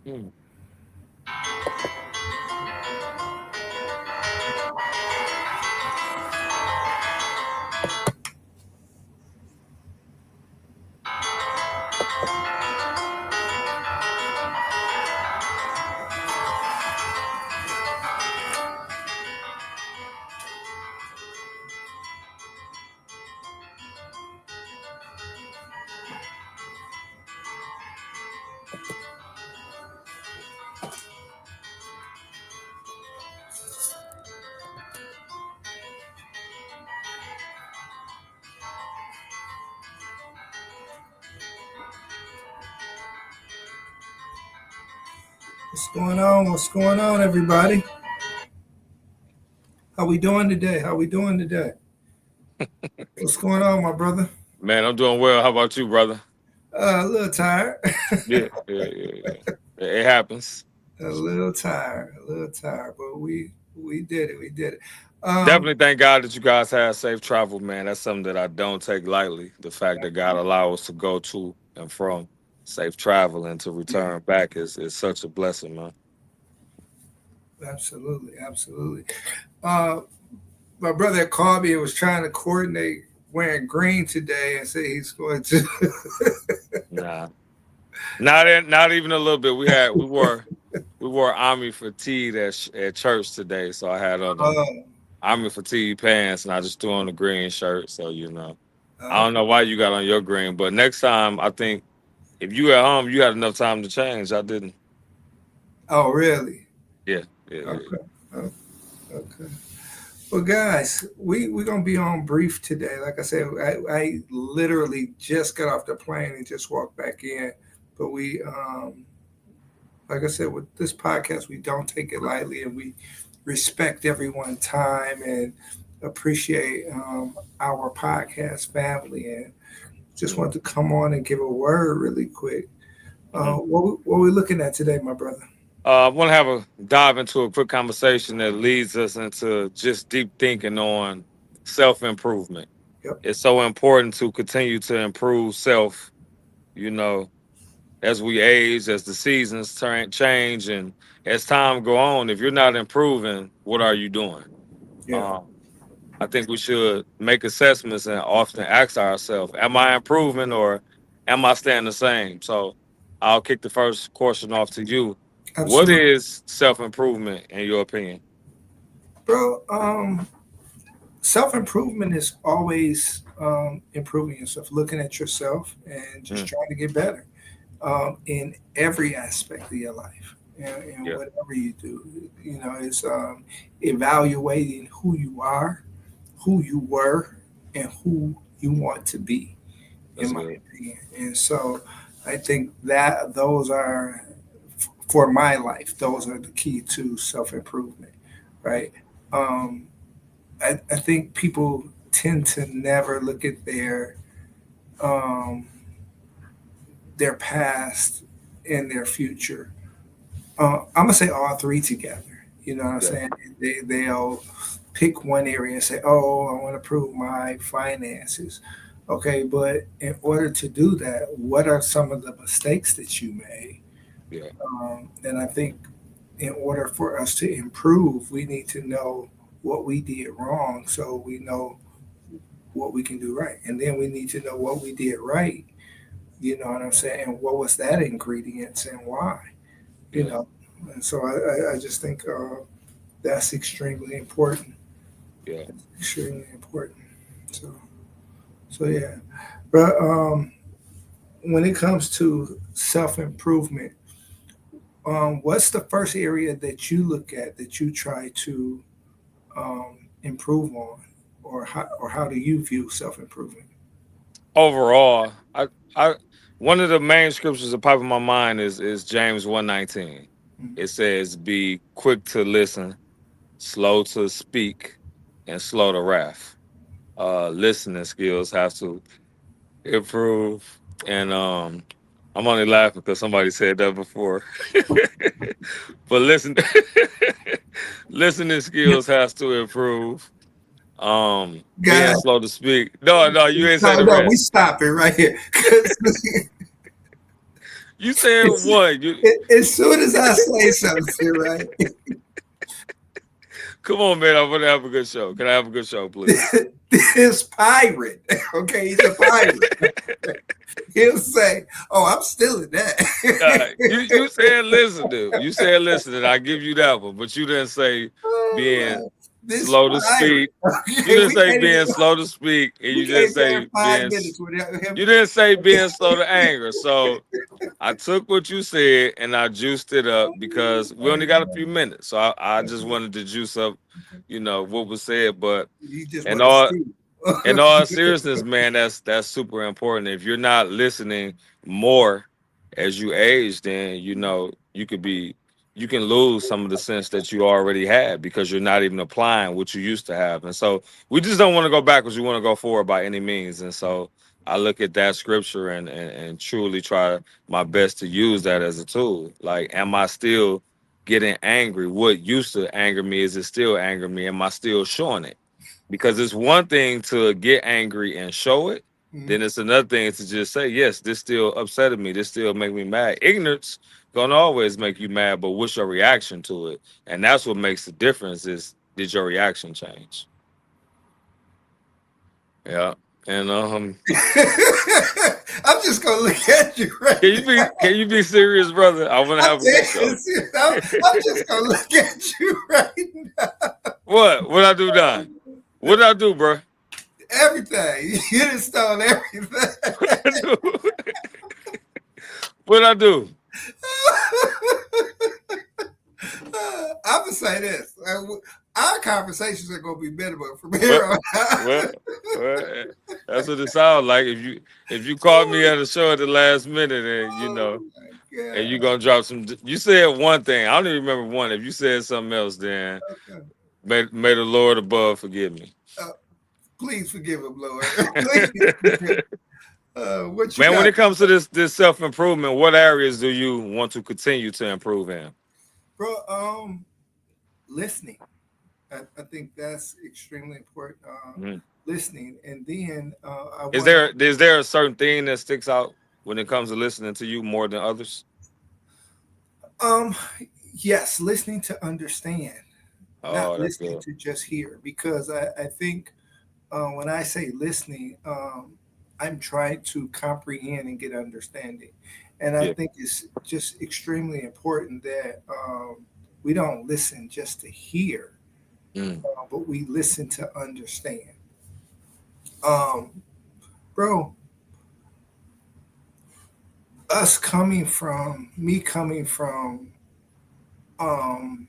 Mm. What's going on? What's going on, everybody? How we doing today? How we doing today? What's going on, my brother? Man, I'm doing well. How about you, brother? A little tired. Yeah. It happens. A little tired. A little tired. But we did it. We did it. Um, Definitely thank God that you guys had safe travel, man. That's something that I don't take lightly. The fact that God allows us to go to and from safe travel and to return back is such a blessing, man. absolutely, absolutely. Uh, my brother called me and was trying to coordinate wearing green today and say he's going to. Nah, not even a little bit. We wore army fatigue at church today, so I had on the uh, army fatigue pants and I just threw on the green shirt. So I don't okay. know why you got on your green, but next time I think if you at home, you had enough time to change. I didn't. Oh, really? Yeah, yeah. Okay. Okay. Okay. Well, guys, we're gonna be on brief today. Like I said, I literally just got off the plane and just walked back in. But like I said, with this podcast, we don't take it lightly, and we respect everyone's time and appreciate our podcast family. And just wanted to come on and give a word really quick. Mhm. What we looking at today, my brother? I want to have a dive into a quick conversation that leads us into just deep thinking on self improvement. Yep. It's so important to continue to improve self, you know, as we age, as the seasons change, and as time go on. If you're not improving, what are you doing? Yeah. Um, I think we should make assessments and often ask ourselves, am I improving or am I staying the same? So I'll kick the first question off to you. What Absolutely, is self improvement in your opinion? bro. Self improvement is always improving yourself, looking at yourself, and just Mm, trying to get better in every aspect of your life and yeah, whatever you do. You know, it's evaluating who you are, who you were, and who you want to be, in that's my good. opinion. And so I think that those are, for my life, those are the key to self improvement, right? Um, I think people tend to never look at um, their past and their future. I'm gonna say all three together. You know what I'm Yeah, saying? They'll pick one area and say, "Oh, I want to prove my finances." Okay, but in order to do that, what are some of the mistakes that you made? yeah, And I think in order for us to improve, we need to know what we did wrong so we know what we can do right. And then we need to know what we did right. You know what I'm saying? And what was that ingredients and why? You yeah, know, and so I just think that's extremely important. yeah. Extremely important. So so yeah. But when it comes to self improvement, what's the first area that you look at that you try to um, improve on, or how do you view self improvement? Overall, I one of the main scriptures that pop in my mind is James 1:19. It says, "Be quick to listen, slow to speak, and slow to wrath." Listening skills have to improve, and I'm only laughing because somebody said that before. But listening skills has to improve. Being God, slow to speak. No, you ain't say no, the no, we rest. stop it right here. 'Cause You said what? As soon as I say something, right? Come on, man. I want to have a good show. Can I have a good show, please? This pirate, okay, he's a pirate. He'll say, "Oh, I'm still in You that." said listen, dude. You said listen, and I give you that one, but you didn't say being Oh, this slow to pirate. speak. You Okay, didn't say being slow to speak, and we you didn't can't be say there 5 minutes without him. you didn't say being slow to anger. So I took what you said and I juiced it up because we only got a few minutes. So I just wanted to juice up, what was said. But You just in want to all see. in all seriousness, man, that's super important. If you're not listening more as you age, then you can lose some of the sense that you already had because you're not even applying what you used to have. And so we just don't want to go backwards. We want to go forward by any means. And so I look at that scripture and truly try my best to use that as a tool. Like, am I still getting angry? What used to anger me, is it still anger me? Am I still showing it? Because it's one thing to get angry and show it. Mhm. Then it's another thing to just say, yes, this still upsetted me. This still make me mad. Ignorance gonna always make you mad, but what's your reaction to it? And that's what makes the difference is, did your reaction change? Yeah. And I'm just gonna look at you right can you be serious, brother? I wanna I'm, have a good show. I'm just gonna look at you right now. What? What I do, Don? What did I do, bro? Everything. You done stole everything. What I do? I'm gonna say this. Our conversations are gonna be minimal from Well, here on well, out. well, that's what it sounds like. If you called me at a show at the last minute, and Oh my and you god. gonna drop some. You said one thing. I don't even remember one. If you said something else, then Okay. may the Lord above forgive me. Uh, please forgive him, Lord. Please. What you Man, when got, it comes to this self improvement, what areas do you want to continue to improve in? bro? Listening. I think that's extremely important. Mhm. Listening, and then I Is want there is there a certain thing that sticks out when it comes to listening to you more than others? to yes, listening to understand, not Oh, that's listening good. to just hear, because I think when I say listening, I'm trying to comprehend and get understanding. And I Yeah. think it's just extremely important that we don't listen just to hear, Mm. but we listen to understand. Um, bro, me coming from um,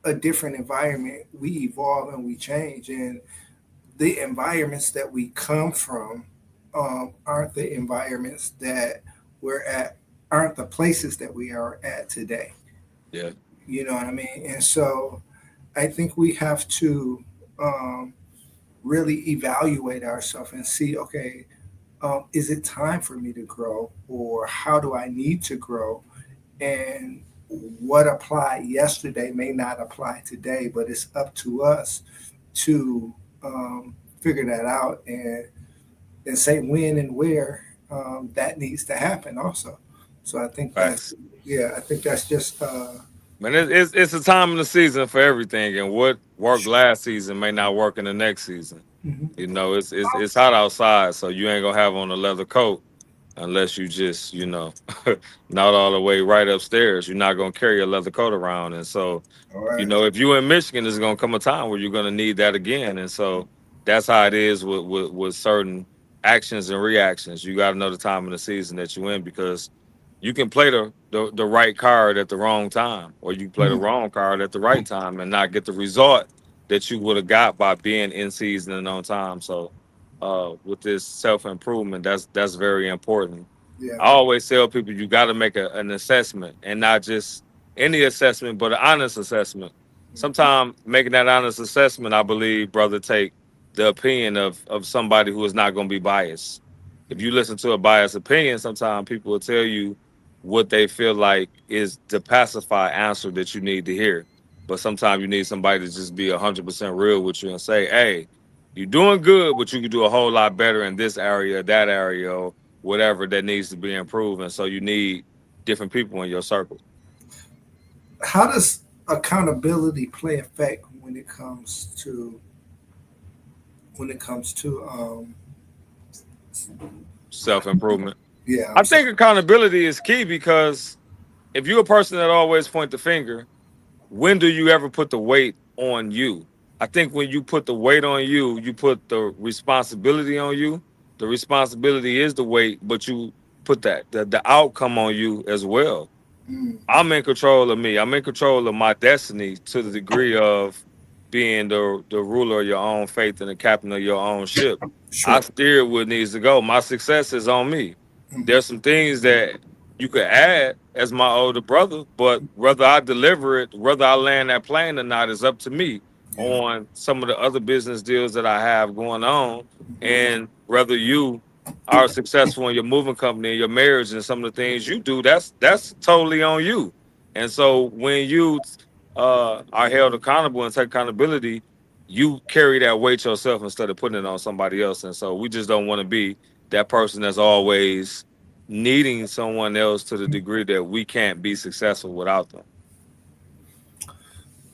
a different environment, we evolve and we change. And the environments that we come from aren't the environments that we're at, aren't the places that we are at today. Yeah. You know what I mean? And so I think we have to um, really evaluate ourselves and see, okay, is it time for me to grow, or how do I need to grow? And what applied yesterday may not apply today, but it's up to us to figure that out and say when and where that needs to happen also. So I think that's, Facts. yeah, I think that's just Man, it's a time in the season for everything, and what worked last season may not work in the next season. mhm. It's hot outside, so you ain't gonna have on a leather coat unless you just not all the way right upstairs. You're not gonna carry a leather coat around, and so All right. if you in Michigan, there's gonna come a time where you're gonna need that again, and so that's how it is with certain actions and reactions. You got to know the time in the season that you're in because you can play the right card at the wrong time, or you play the Mhm. wrong card at the right time and not get the result that you would have got by being in season and on time. So, with this self improvement, that's very important. Yeah. I always tell people you got to make an assessment and not just any assessment, but an honest assessment. Sometimes making that honest assessment, I believe, brother, take the opinion of somebody who is not going to be biased. If you listen to a biased opinion, sometimes people will tell you what they feel like is the pacified answer that you need to hear. But sometimes you need somebody to just be 100% real with you and say, "Hey, you're doing good, but you could do a whole lot better in this area, that area. whatever that needs to be improved. And so you need different people in your circle. How does accountability play effect when it comes to Self improvement. yeah, I I'm sorry. think accountability is key because if you're a person that always point the finger, when do you ever put the weight on you? I think when you put the weight on you, you put the responsibility on you. The responsibility is the weight, but you put the outcome on you as well. Mm, I'm in control of me. I'm in control of my destiny to the degree of being the ruler of your own fate and the captain of your own ship. I sure. steer what needs to go. My success is on me. Mhm. There's some things that you could add as my older brother, but whether I deliver it, whether I land that plane or not, is up to me Yeah. on some of the other business deals that I have going on. Mhm. And whether you are successful in your moving company, your marriage, and some of the things you do, that's totally on you. And so when you are held accountable and take accountability, you carry that weight yourself instead of putting it on somebody else. And so we just don't want to be that person that's always needing someone else to the degree that we can't be successful without them.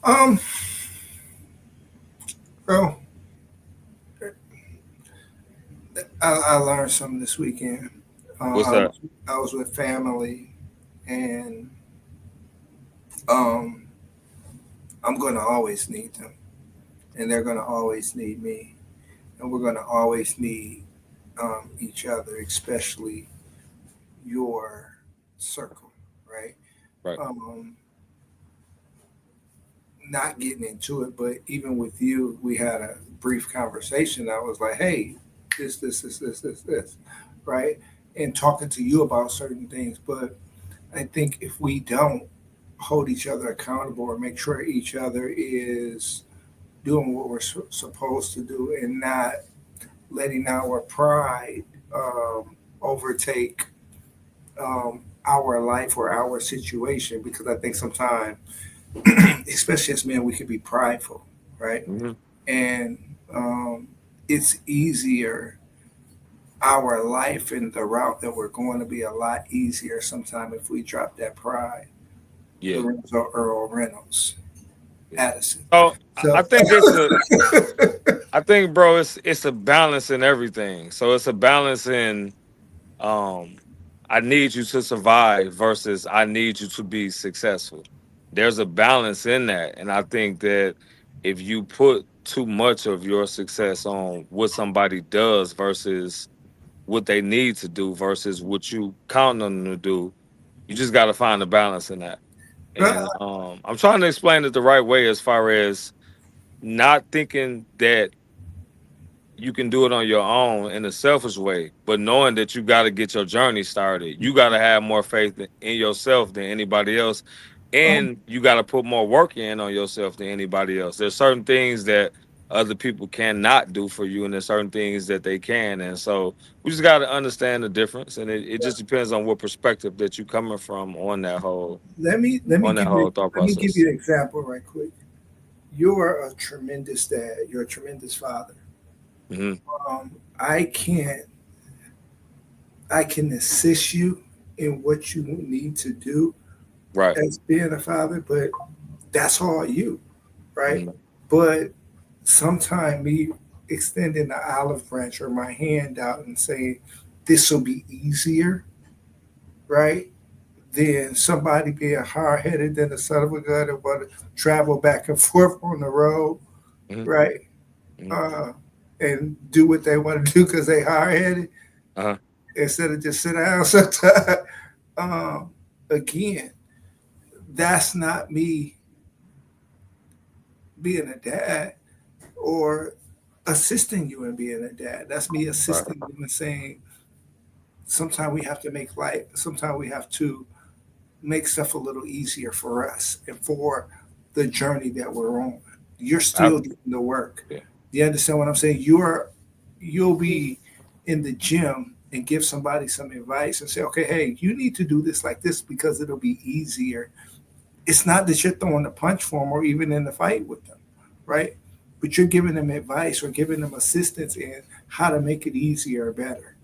Um, well, I learned something this weekend. What's I that? was I was with family, and um, I'm going to always need them, and they're going to always need me, and we're going to always need each other, especially your circle, right? Right. Um, not getting into it, but even with you, we had a brief conversation. I was like, hey, this, right? And talking to you about certain things. But I think if we don't hold each other accountable or make sure each other is doing what we're supposed to do and not letting our pride overtake our life or our situation, because I think sometimes, especially as men, we can be prideful, right? Hmm. And it's easier, our life and the route that we're going to be a lot easier sometime if we drop that pride. Yeah. Lorenzo Earl Reynolds, Yeah. Addison. So I So, think it's a I think, bro, it's a balance in everything. So it's a balance in um I need you to survive versus I need you to be successful. There's a balance in that. And I think that if you put too much of your success on what somebody does versus what they need to do versus what you count on them to do, you just got to find a balance in that. And I'm trying to explain it the right way as far as not thinking that you can do it on your own in a selfish way, but knowing that you got to get your journey started. You got to have more faith in yourself than anybody else. um, And you got to put more work in on yourself than anybody else. There's certain things that other people cannot do for you, and there's certain things that they can. And so we just got to understand the difference. And it just depends on what perspective that you're coming from let me on that give you whole thought let me give you process. an example right quick. You're a tremendous dad. You're a tremendous father. Hmm. I can assist you in what you need to do Right. as being a father, but that's all you, right? Hmm. But sometimes me extending the olive branch or my hand out and saying this will be easier, right? Then somebody being hard headed than the son of a gun and want to travel back and forth on the road, Hmm. right? Hmm. Uh, and do what they want to do because they hard headed Uh-huh. instead of just sit down sometimes. Again, that's not me being a dad or assisting you in being a dad. That's me Right. assisting you in saying sometimes we have to make life, sometimes we have to make stuff a little easier for us and for the journey that we're on. You're I, still doing the work. yeah. You understand what I'm saying? You'll be in the gym and give somebody some advice and say, okay, hey, you need to do this like this because it'll be easier. It's not that you're throwing a punch for them or even in the fight with them, right? But you're giving them advice or giving them assistance in how to make it easier or better.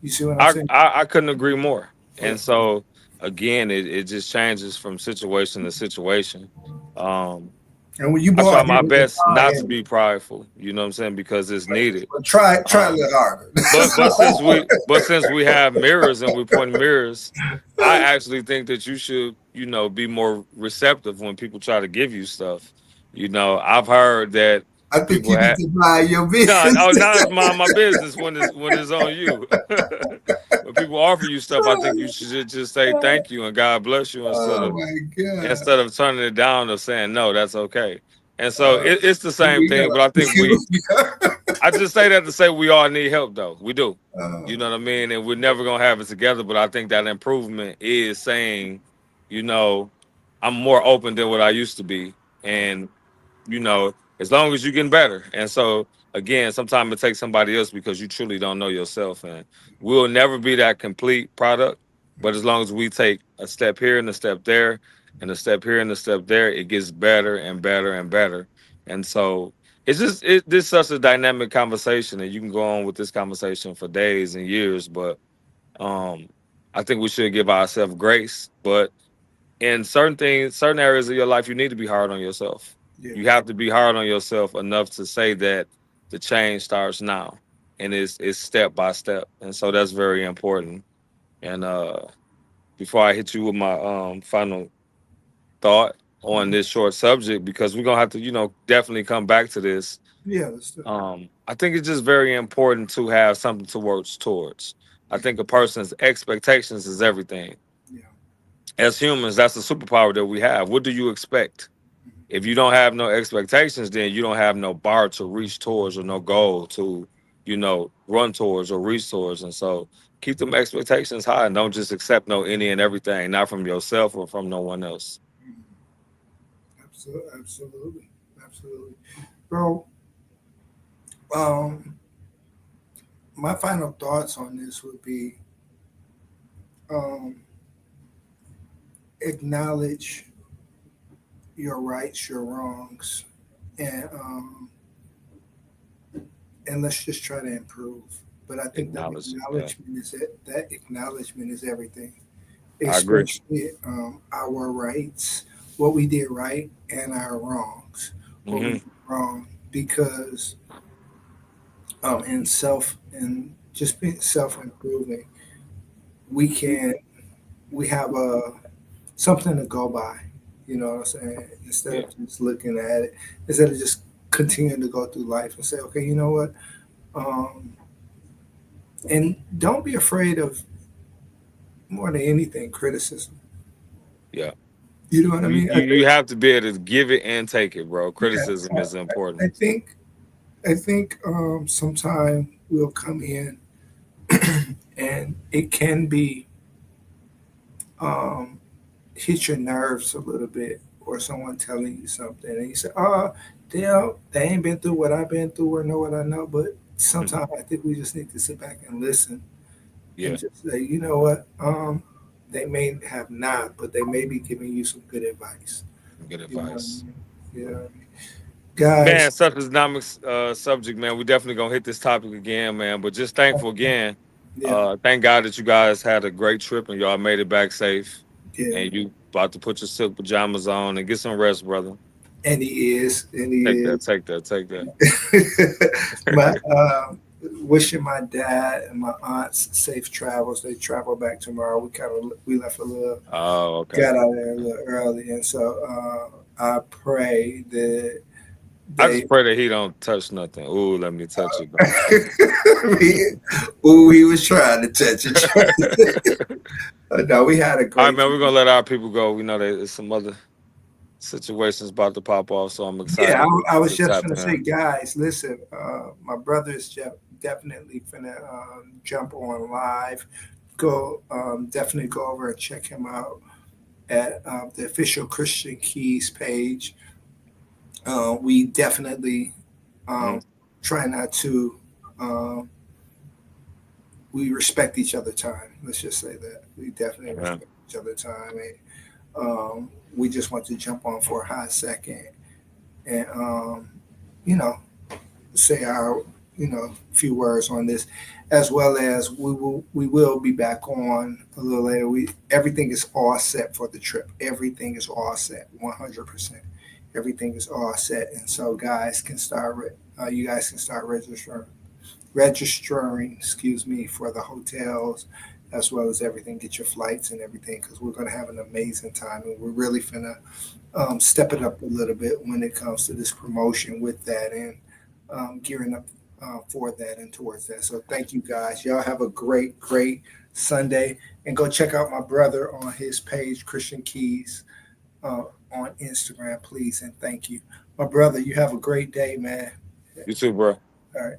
You see what I'm saying? I couldn't agree more. Yeah. And so again, it just changes from situation to situation. Um, And when you I born try here my with the best not to head, be prideful, you know what I'm saying, because it's needed. but try a Um, little harder. but since we have mirrors and we point mirrors, I actually think that you should, be more receptive when people try to give you stuff. I've heard that I think people you need have to mind your no, business. oh, now it's my business when it's on you. When people offer you stuff, I think you should just say thank you and God bless you instead Oh of my God. instead of turning it down or saying no, that's okay. And so Uh, it's the here same we thing, go. but I think Here we go. I just say that to say we all need help though. We do. You Uh, know what I mean? And we're never gonna have it together. But I think that improvement is saying, you know, I'm more open than what I used to be. And, as long as you're getting better. And so again, sometimes it takes somebody else because you truly don't know yourself. And we'll never be that complete product. But as long as we take a step here and a step there, and a step here and a step there, it gets better and better and better. And so this such a dynamic conversation, and you can go on with this conversation for days and years. But um, I think we should give ourselves grace. But in certain things, certain areas of your life, you need to be hard on yourself. yeah. You have to be hard on yourself enough to say that the change starts now, and it's step by step. And so that's very important. And before I hit you with my final thought on Mhm. this short subject, because we're gonna have to, definitely come back to this. Yeah, let's do it. I think it's just very important to have something to work towards. I think a person's expectations is everything. Yeah. As humans, that's the superpower that we have. What do you expect? If you don't have no expectations, then you don't have no bar to reach towards or no goal to, run towards or reach towards. And so keep them expectations high and don't just accept no any and everything, not from yourself or from no one else. Mhm. Absolutely, absolutely, absolutely, bro. Um, my final thoughts on this would be um, acknowledge your rights, your wrongs, and let's just try to improve. But I think that Acknowledge. Yeah, acknowledgement is it. That acknowledgement is everything, I agree. especially our rights, what we did right, and our wrongs, what we Hmm. did wrong, because in self and just being self improving, we can we have a something to go by. You know what I'm saying? Instead Yeah. of just looking at it, instead of just continuing to go through life and say, okay, you know what? Um, and don't be afraid of more than anything criticism. Yeah. You know what I You, mean? you you have to be able to give it and take it, bro. Yeah, Criticism is I important. think sometime we'll come in and it can be um, hit your nerves a little bit, or someone telling you something, and you say, "Oh, they ain't been through what I've been through, or know what I know." But Mhm. sometimes I think we just need to sit back and listen, and Yeah, just say, "You know what? They may have not, but they may be giving you some good advice." good You know what I advice. mean? You know what I mean? Guys, Man, such a dynamic subject, man. We definitely gonna hit this topic again, man. But just thankful again. yeah, Thank God that you guys had a great trip and y'all made it back safe. yeah, And you about to put your silk pajamas on and get some rest, brother. and he Take that, is. take that, take that. my wishing my dad and my aunts safe travels. They travel back tomorrow. We left a little, Oh, okay. got out of there a little early, and so I pray that I just they. pray that he don't touch nothing. Ooh, let me touch it. Don't touch Ooh, he was trying to touch it. it. No, we had a All right, great man. time. We're gonna let our people go. We know there's some other situations about to pop off, so I'm Yeah, excited I was to just tap gonna say, in. guys, listen. My brother is definitely finna jump on live. Go definitely go over and check him out at the official Christian Keys page. We definitely Mhm. try not to. Um, we respect each other time. Let's just say that we definitely Amen. respect each other time, and we just want to jump on for a hot second and you know say our a few words on this, as well as we will be back on a little later. Everything is all set for the trip. Everything is all set, 100%. Everything is all set, and so you guys can start registering, excuse me, for the hotels as well as everything. Get your flights and everything because we're going to have an amazing time, and we're really finna step it up a little bit when it comes to this promotion with that and gearing up for that and towards that. So thank you guys. Y'all have a great Sunday, and go check out my brother on his page, Christian Keys, on Instagram, please, and thank you, my brother. You have a great day, man. You too, bro. All right.